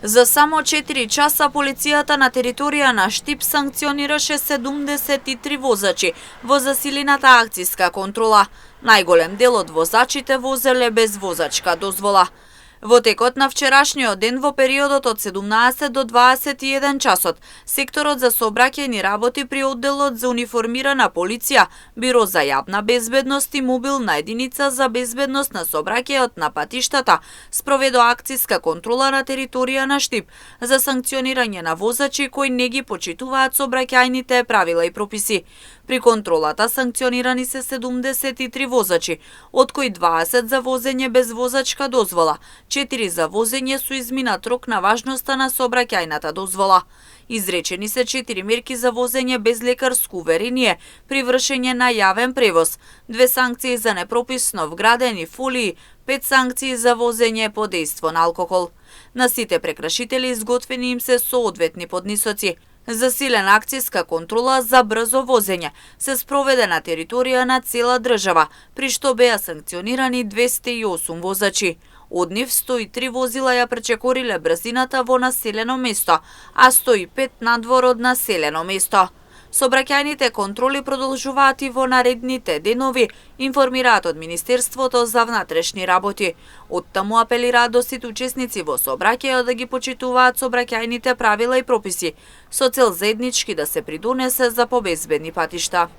За само 4 часа полицијата на територија на Штип санкционираше 73 возачи во засилената акцијска контрола. Најголем дел од возачите возеле без возачка дозвола. Во текот на вчерашниот ден во периодот од 17 до 21 часот, секторот за сообраќајни работи при одделот за униформирана полиција, Биро за јавна безбедност и мобилна единица за безбедност на сообраќајот на патиштата спроведо акцијска контрола на територија на Штип за санкционирање на возачи кои не ги почитуваат сообраќајните правила и прописи. При контролата санкционирани се 73 возачи, од кои 20 за возење без возачка дозвола, 4 за возење со изминат рок на важноста на сообраќајната дозвола. Изречени се 4 мерки за возење без лекарско уверение при вршење на јавен превоз, 2 санкции за непрописно вградени фолии, 5 санкции за возење под дејство на алкохол. На сите прекршители изготвени им се соодветни поднесоци. Засилена акцијска контрола за брзо возење се спроведе на територија на цела држава, при што беа санкционирани 208 возачи. Од нив 103 возила ја пречекориле брзината во населено место, а 105 надвор од населено место. Сообраќајните контроли продолжуваат и во наредните денови, информираат од Министерството за внатрешни работи. Оттаму апелираат до сите учесници во сообраќајот да ги почитуваат сообраќајните правила и прописи, со цел заеднички да се придонесе за побезбедни патишта.